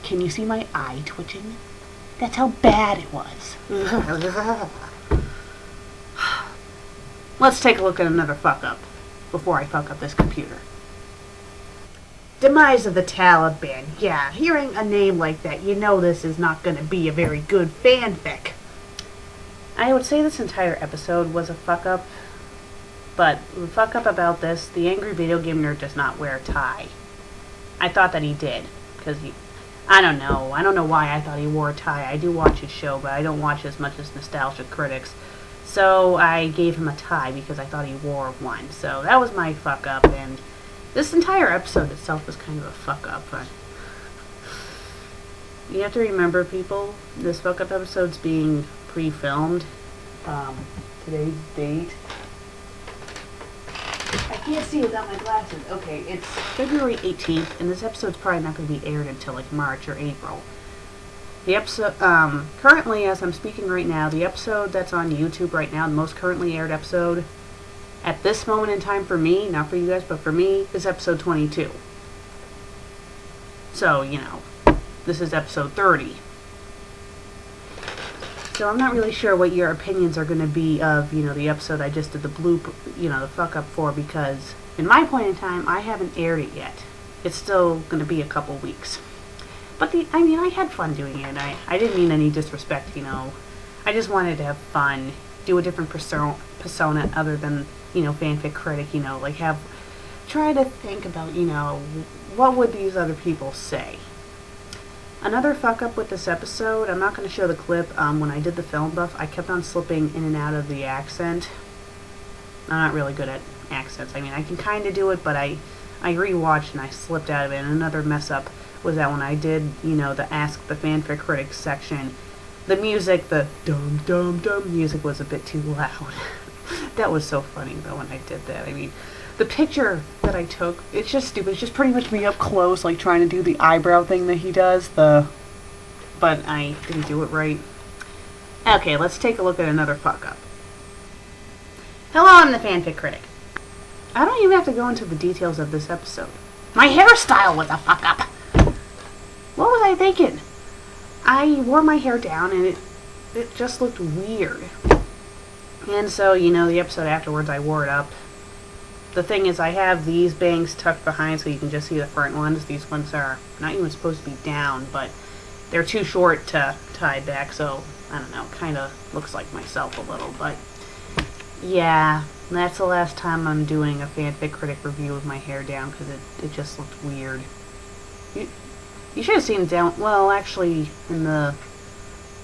Can you see my eye twitching? That's how bad it was. Let's take a look at another fuck up before I fuck up this computer. Demise of the Taliban. Yeah, hearing a name like that, you know this is not going to be a very good fanfic. I would say this entire episode was a fuck up, but the fuck up about this, the angry video game nerd does not wear a tie. I thought that he did, because I don't know why I thought he wore a tie. I do watch his show, but I don't watch as much as FanFic Critics. So I gave him a tie because I thought he wore one. So that was my fuck up, and this entire episode itself was kind of a fuck up. But you have to remember, people, this fuck up episode's being pre-filmed. Today's date. I can't see without my glasses. Okay, it's February 18th, and this episode's probably not going to be aired until like March or April. The episode, currently, as I'm speaking right now, the episode that's on YouTube right now, the most currently aired episode, at this moment in time for me, not for you guys, but for me, is episode 22. So, you know, this is episode 30. So I'm not really sure what your opinions are going to be of, you know, the episode I just did the the fuck up for, because in my point in time, I haven't aired it yet. It's still going to be a couple weeks. But I had fun doing it. I didn't mean any disrespect, you know. I just wanted to have fun, do a different persona other than, you know, FanFic Critic, you know, like try to think about, you know, what would these other people say. Another fuck up with this episode, I'm not going to show the clip, when I did the film buff, I kept on slipping in and out of the accent. I'm not really good at accents. I mean, I can kind of do it, but I rewatched and I slipped out of it. And another mess up was that when I did, you know, the Ask the FanFic Critics section, the music, the dum dum dum music was a bit too loud. That was so funny though when I did that. I mean, the picture that I took, it's just stupid. It's just pretty much me up close, like trying to do the eyebrow thing that he does, but I didn't do it right. Okay, let's take a look at another fuck up. Hello, I'm the FanFic Critic. I don't even have to go into the details of this episode. My hairstyle was a fuck up. What was I thinking? I wore my hair down and it just looked weird. And so, you know, the episode afterwards I wore it up. The thing is, I have these bangs tucked behind so you can just see the front ones. These ones are not even supposed to be down, but they're too short to tie back, so, I don't know, kind of looks like myself a little, but yeah, that's the last time I'm doing a FanFic Critic review with my hair down, because it just looked weird. You should have seen it down, well, actually, in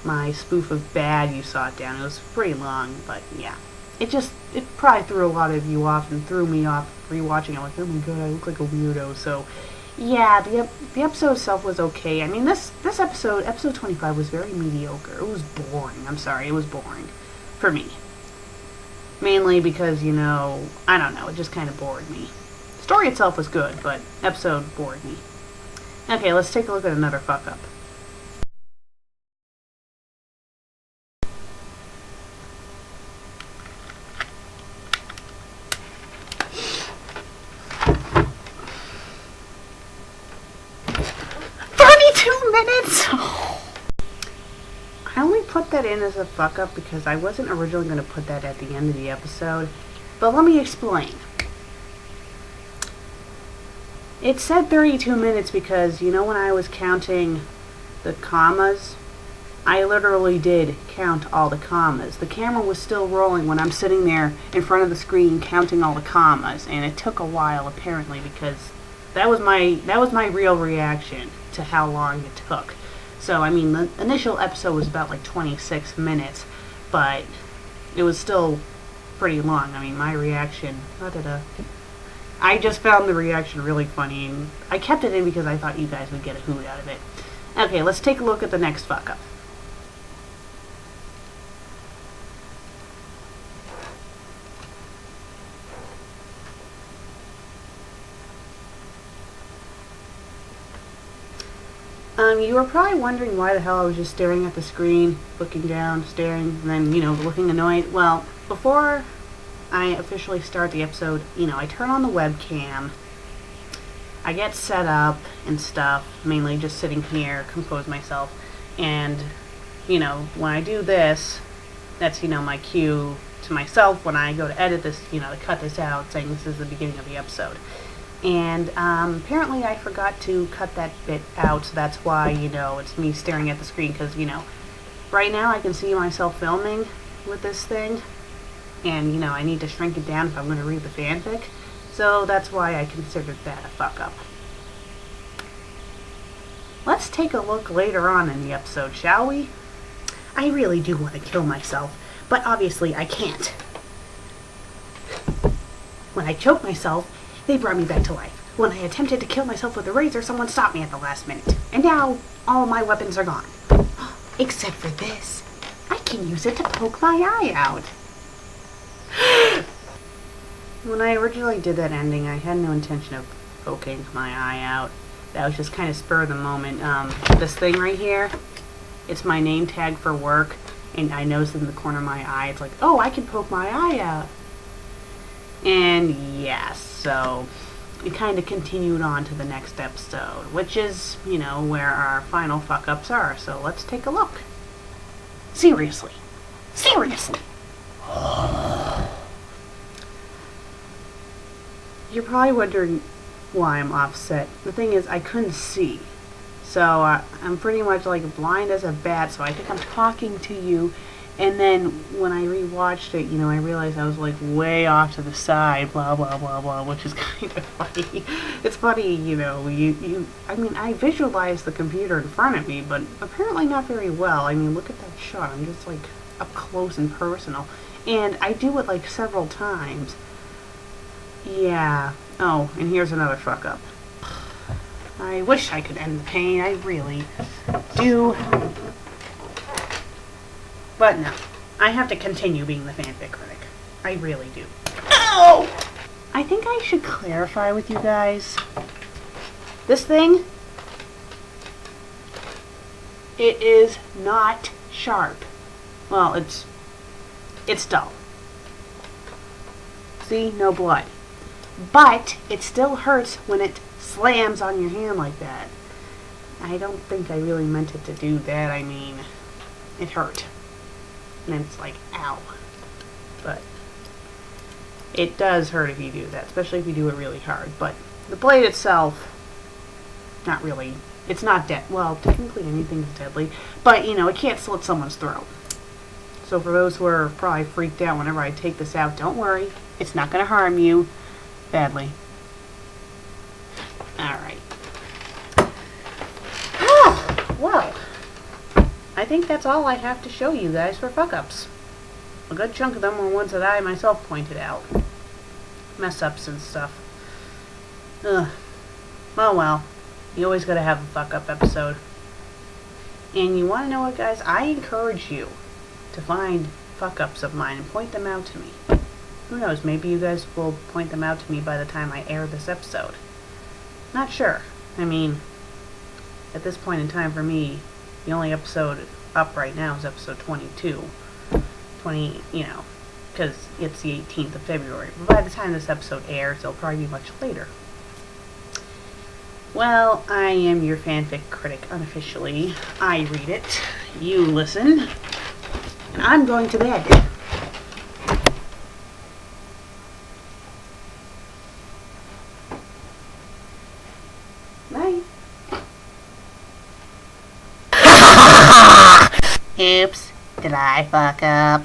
my spoof of Bad, you saw it down. It was pretty long, but yeah. It probably threw a lot of you off and threw me off rewatching it. Like, oh my god, I look like a weirdo. So, yeah, the episode itself was okay. I mean, this episode 25, was very mediocre. It was boring. I'm sorry, it was boring. For me. Mainly because, you know, I don't know, it just kind of bored me. The story itself was good, but episode bored me. Okay, let's take a look at another fuck up. I only put that in as a fuck up because I wasn't originally going to put that at the end of the episode, but let me explain. It said 32 minutes because, you know, when I was counting the commas, I literally did count all the commas. The camera was still rolling when I'm sitting there in front of the screen counting all the commas, and it took a while apparently because that was my real reaction to how long it took. So, I mean, the initial episode was about like 26 minutes, but it was still pretty long. I mean, my reaction, I just found the reaction really funny, and I kept it in because I thought you guys would get a hoot out of it. Okay, let's take a look at the next fuck up. You were probably wondering why the hell I was just staring at the screen, looking down, staring, and then, you know, looking annoyed. Well, before I officially start the episode, you know, I turn on the webcam. I get set up and stuff, mainly just sitting here, compose myself, and, you know, when I do this, that's, you know, my cue to myself when I go to edit this, you know, to cut this out, saying this is the beginning of the episode. And apparently I forgot to cut that bit out, so that's why, you know, it's me staring at the screen, because, you know, right now I can see myself filming with this thing, and, you know, I need to shrink it down if I'm going to read the fanfic, so that's why I considered that a fuck up. Let's take a look later on in the episode, shall we? I really do want to kill myself, but obviously I can't. When I choked myself, they brought me back to life. When I attempted to kill myself with a razor, someone stopped me at the last minute. And now, all my weapons are gone. Except for this. I can use it to poke my eye out. When I originally did that ending, I had no intention of poking my eye out. That was just kind of spur of the moment. This thing right here, it's my name tag for work, and I noticed in the corner of my eye, it's like, oh, I can poke my eye out. And yes, so it kind of continued on to the next episode, which is, you know, where our final fuck-ups are. So let's take a look. Seriously. Seriously. You're probably wondering why I'm offset. The thing is, I couldn't see. So I'm pretty much like blind as a bat, so I think I'm talking to you. And then when I rewatched it, you know, I realized I was like way off to the side, blah, blah, blah, blah, which is kind of funny. It's funny, you know, I mean, I visualized the computer in front of me, but apparently not very well. I mean, look at that shot. I'm just like up close and personal. And I do it like several times. Yeah. Oh, and here's another fuck up. I wish I could end the pain. I really do. But no, I have to continue being the fanfic critic. I really do. Ow! I think I should clarify with you guys. This thing, it is not sharp. Well, it's dull. See, no blood. But it still hurts when it slams on your hand like that. I don't think I really meant it to do that. I mean, it hurt. And it's like, ow. But it does hurt if you do that, especially if you do it really hard. But the blade itself, not really. It's not dead. Well, technically anything's deadly. But, you know, it can't slit someone's throat. So for those who are probably freaked out whenever I take this out, don't worry. It's not going to harm you badly. Alright. Well, I think that's all I have to show you guys for fuck-ups. A good chunk of them were ones that I myself pointed out. Mess-ups and stuff. Ugh. Oh well. You always gotta have a fuck-up episode. And you wanna know what, guys? I encourage you to find fuck-ups of mine and point them out to me. Who knows, maybe you guys will point them out to me by the time I air this episode. Not sure. I mean, at this point in time for me, the only episode up right now is episode 22. 20, you know, because it's the 18th of February. But by the time this episode airs, it'll probably be much later. Well, I am your fanfic critic unofficially. I read it, you listen, and I'm going to bed. Bye. Oops, did I fuck up?